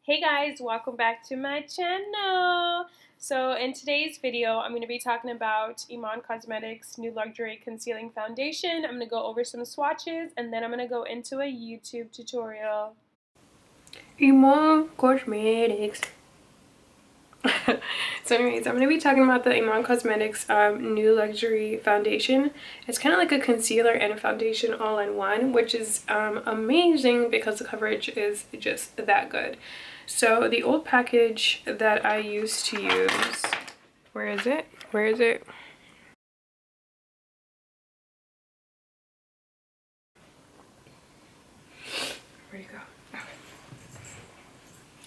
Hey guys, welcome back to my channel. So in today's video, I'm going to be talking about IMAN Cosmetics new luxury concealing foundation. I'm going to go over some swatches and then I'm going to go into a YouTube tutorial. IMAN Cosmetics. So anyways, I'm going to be talking about the IMAN Cosmetics new luxury foundation. It's kind of like a concealer and a foundation all in one, which is amazing because the coverage is just that good. So the old package that I used to use, where is it? Where'd you go? Oh.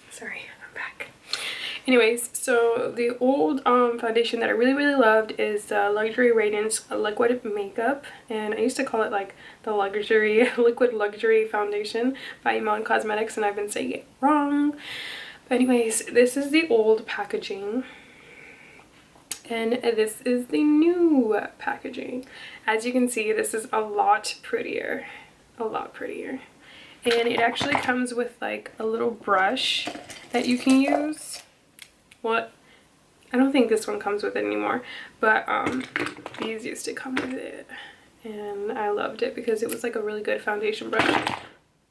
Sorry, I'm back. Anyways, so the old foundation that I really loved is the Luxury Radiance Liquid Makeup, and I used to call it like the luxury liquid luxury foundation by IMAN Cosmetics, and I've been saying it wrong. But anyways, this is the old packaging and this is the new packaging. As you can see, this is a lot prettier, and it actually comes with like a little brush that you can use. What? I don't think this one comes with it anymore, but these used to come with it, and I loved it because it was like a really good foundation brush.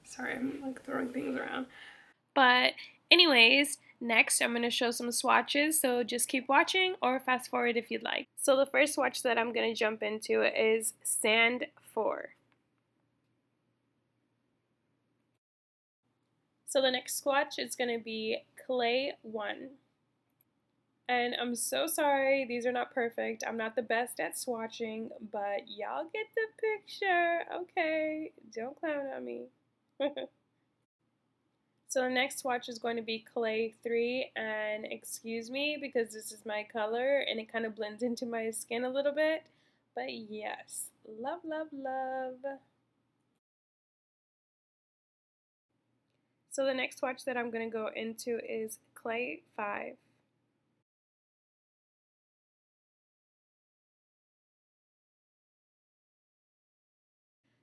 Sorry, I'm like throwing things around. But anyways, next I'm going to show some swatches, so just keep watching or fast forward if you'd like. So the first swatch that I'm going to jump into is Sand 4. So the next swatch is going to be Clay 1. And I'm so sorry, these are not perfect. I'm not the best at swatching, but y'all get the picture, okay? Don't clown on me. So the next swatch is going to be Clay 3, and excuse me because this is my color and it kind of blends into my skin a little bit, but yes, love, love, love. So the next swatch that I'm going to go into is Clay 5.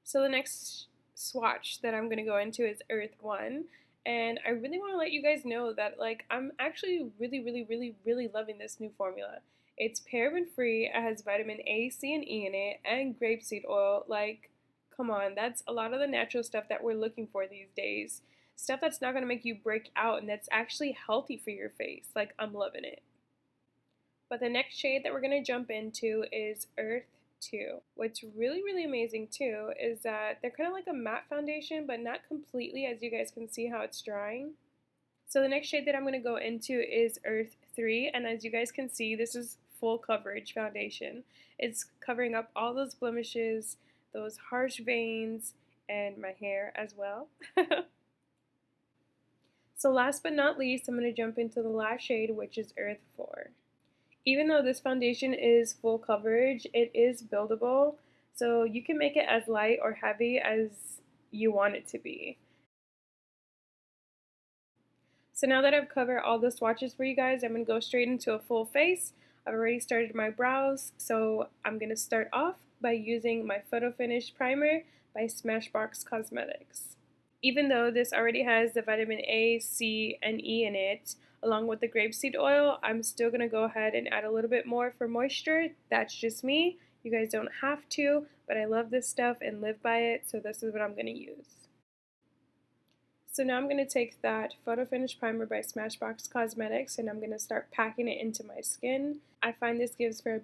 So the next swatch that I'm going to go into is Earth 1. And I really want to let you guys know that like I'm actually really loving this new formula. It's paraben free, it has vitamin A, C, and E in it, and grapeseed oil. Like, come on, that's a lot of the natural stuff that we're looking for these days. Stuff that's not going to make you break out and that's actually healthy for your face. Like, I'm loving it. But the next shade that we're going to jump into is Earth 2. What's really amazing too is that they're kind of like a matte foundation, but not completely, as you guys can see how it's drying. So the next shade that I'm going to go into is Earth 3, and as you guys can see, this is full coverage foundation. It's covering up all those blemishes, those harsh veins, and my hair as well. So last but not least, I'm going to jump into the last shade, which is Earth 4. Even though this foundation is full coverage, it is buildable, so you can make it as light or heavy as you want it to be. So now that I've covered all the swatches for you guys, I'm going to go straight into a full face. I've already started my brows, so I'm going to start off by using my Photo Finish Primer by Smashbox Cosmetics. Even though this already has the vitamin A, C, and E in it, along with the grapeseed oil, I'm still going to go ahead and add a little bit more for moisture. That's just me. You guys don't have to, but I love this stuff and live by it, so this is what I'm going to use. So now I'm going to take that Photo Finish Primer by Smashbox Cosmetics and I'm going to start packing it into my skin. I find this gives for a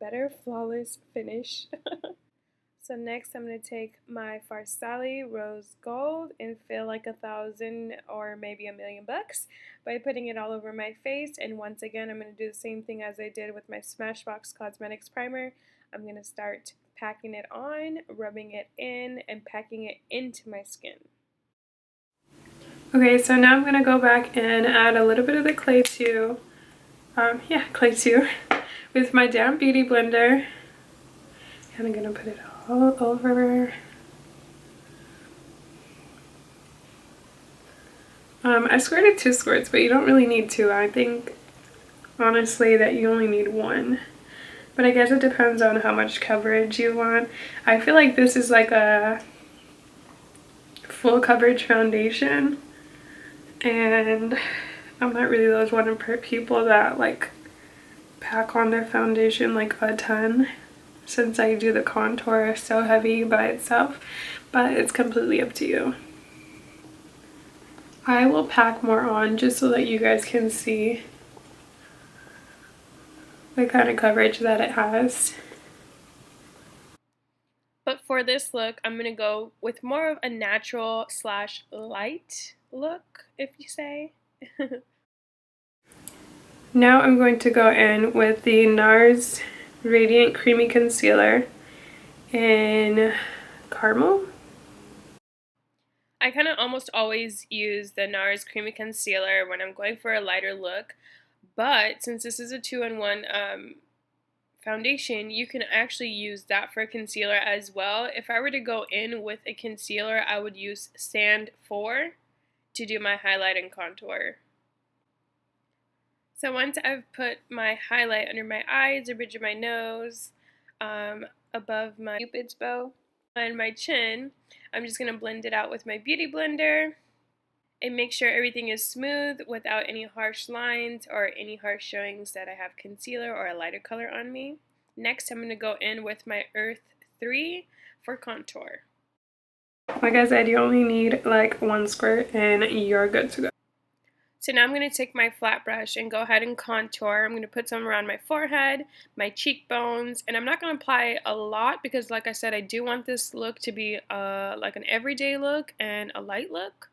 better flawless finish. So next I'm going to take my Farsali Rose Gold and fill like 1,000 or maybe $1,000,000 by putting it all over my face. And once again, I'm going to do the same thing as I did with my Smashbox Cosmetics Primer. I'm going to start packing it on, rubbing it in, and packing it into my skin. Okay, so now I'm going to go back and add a little bit of the Clay 2. Clay 2 with my Damp Beauty blender. And I'm going to put it all over. I squirted 2 squirts, but you don't really need 2. I think, honestly, that you only need 1. But I guess it depends on how much coverage you want. I feel like this is like a full coverage foundation. And I'm not really those one of people that like pack on their foundation like a ton, since I do the contour so heavy by itself, but it's completely up to you. I will pack more on just so that you guys can see the kind of coverage that it has. But for this look, I'm going to go with more of a natural slash light look, if you say. Now I'm going to go in with the NARS Radiant Creamy Concealer in Caramel. I kind of almost always use the NARS Creamy Concealer when I'm going for a lighter look, but since this is a 2-in-1 foundation, you can actually use that for a concealer as well. If I were to go in with a concealer, I would use Sand 4 to do my highlight and contour. So once I've put my highlight under my eyes, the bridge of my nose, above my Cupid's bow, and my chin, I'm just going to blend it out with my Beauty Blender and make sure everything is smooth without any harsh lines or any harsh showings that I have concealer or a lighter color on me. Next, I'm going to go in with my Earth 3 for contour. Like I said, you only need like one squirt and you're good to go. So now I'm going to take my flat brush and go ahead and contour. I'm going to put some around my forehead, my cheekbones, and I'm not going to apply a lot because like I said, I do want this look to be like an everyday look and a light look.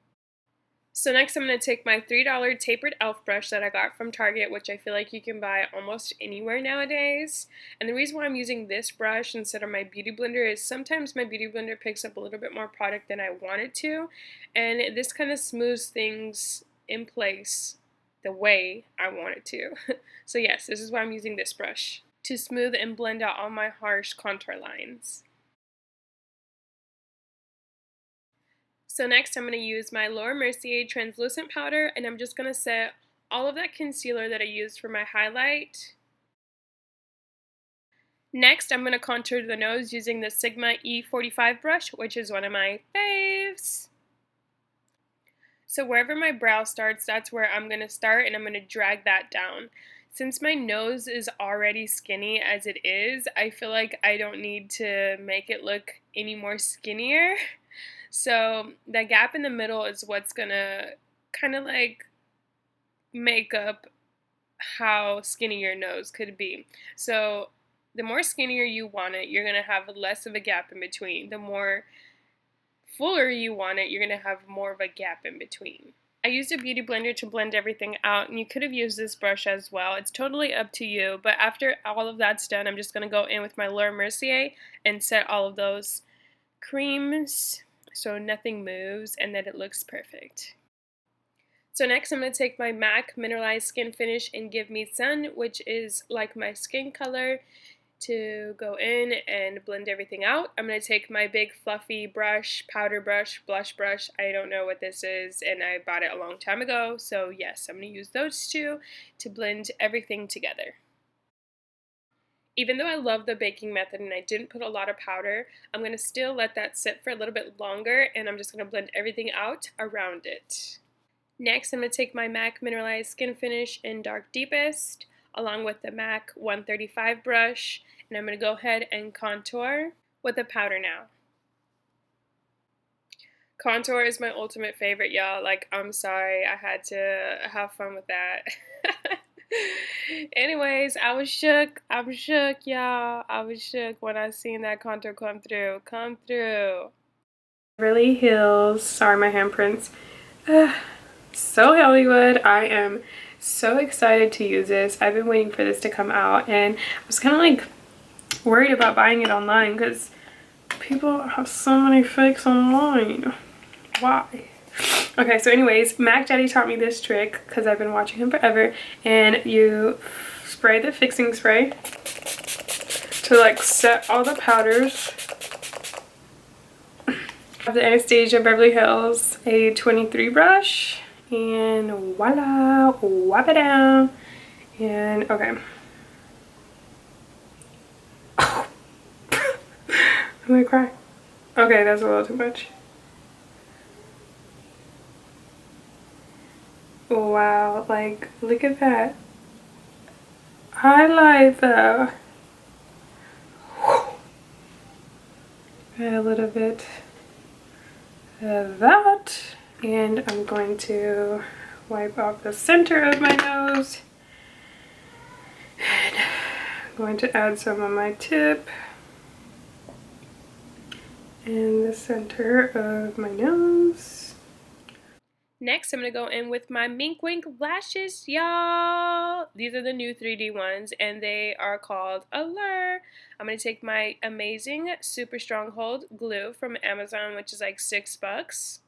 So next I'm going to take my $3 tapered e.l.f. brush that I got from Target, which I feel like you can buy almost anywhere nowadays. And the reason why I'm using this brush instead of my Beauty Blender is sometimes my Beauty Blender picks up a little bit more product than I want it to. And this kind of smooths things in place the way I want it to. So yes, this is why I'm using this brush to smooth and blend out all my harsh contour lines. So next I'm going to use my Laura Mercier translucent powder, and I'm just going to set all of that concealer that I used for my highlight. Next I'm going to contour the nose using the Sigma E45 brush, which is one of my faves. So wherever my brow starts, that's where I'm going to start, and I'm going to drag that down. Since my nose is already skinny as it is, I feel like I don't need to make it look any more skinnier. So that gap in the middle is what's going to kind of like make up how skinny your nose could be. So the more skinnier you want it, you're going to have less of a gap in between. The more fuller you want it, you're going to have more of a gap in between. I used a Beauty Blender to blend everything out, and you could have used this brush as well. It's totally up to you, but after all of that's done, I'm just going to go in with my Laura Mercier and set all of those creams so nothing moves and that it looks perfect. So next I'm going to take my MAC Mineralized Skin Finish in Give Me Sun, which is like my skin color, to go in and blend everything out. I'm going to take my big fluffy brush, powder brush, blush brush. I don't know what this is, and I bought it a long time ago, so yes, I'm going to use those two to blend everything together. Even though I love the baking method and I didn't put a lot of powder, I'm going to still let that sit for a little bit longer, and I'm just going to blend everything out around it. Next, I'm going to take my MAC Mineralized Skin Finish in Dark Deepest, along with the MAC 135 brush, and I'm going to go ahead and contour with a powder now. Contour is my ultimate favorite, y'all. Like, I'm sorry, I had to have fun with that. Anyways, I was shook, y'all. I was shook when I seen that contour come through. Beverly Hills, sorry my handprints. So Hollywood. I am so excited to use this. I've been waiting for this to come out, and I was kind of like worried about buying it online because people have so many fakes online. Why? Okay, so anyways, Mac Daddy taught me this trick because I've been watching him forever, and you spray the fixing spray to like set all the powders. I have the Anastasia Beverly Hills A23 brush, and voila, whap it down, and okay. I'm gonna cry. Okay, that's a little too much. Wow, like, look at that highlight though. Add a little bit of that. And I'm going to wipe off the center of my nose. And I'm going to add some on my tip and the center of my nose. Next, I'm going to go in with my Mink Wink lashes, y'all. These are the new 3D ones, and they are called Allure. I'm going to take my amazing Super Stronghold glue from Amazon, which is like $6.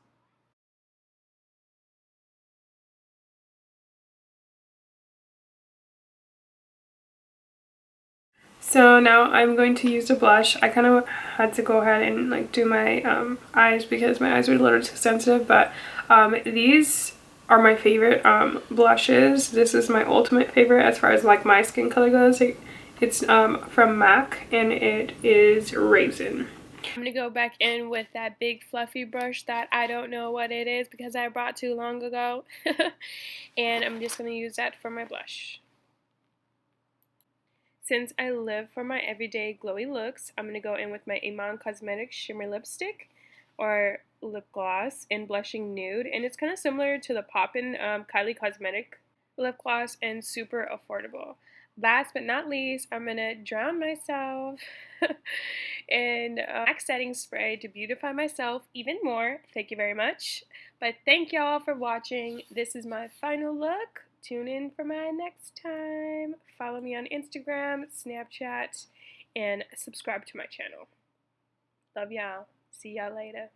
So now I'm going to use a blush. I kind of had to go ahead and like do my eyes because my eyes were a little too sensitive, but these are my favorite blushes. This is my ultimate favorite as far as like my skin color goes. It's from MAC and it is Raisin. I'm going to go back in with that big fluffy brush that I don't know what it is because I brought too long ago. And I'm just going to use that for my blush. Since I live for my everyday glowy looks, I'm going to go in with my IMAN Cosmetics Shimmer Lipstick or lip gloss in Blushing Nude. And it's kind of similar to the Poppin' Kylie Cosmetic lip gloss and super affordable. Last but not least, I'm going to drown myself in MAC setting spray to beautify myself even more. Thank you very much. But thank y'all for watching. This is my final look. Tune in for my next time. Follow me on Instagram, Snapchat, and subscribe to my channel. Love y'all. See y'all later.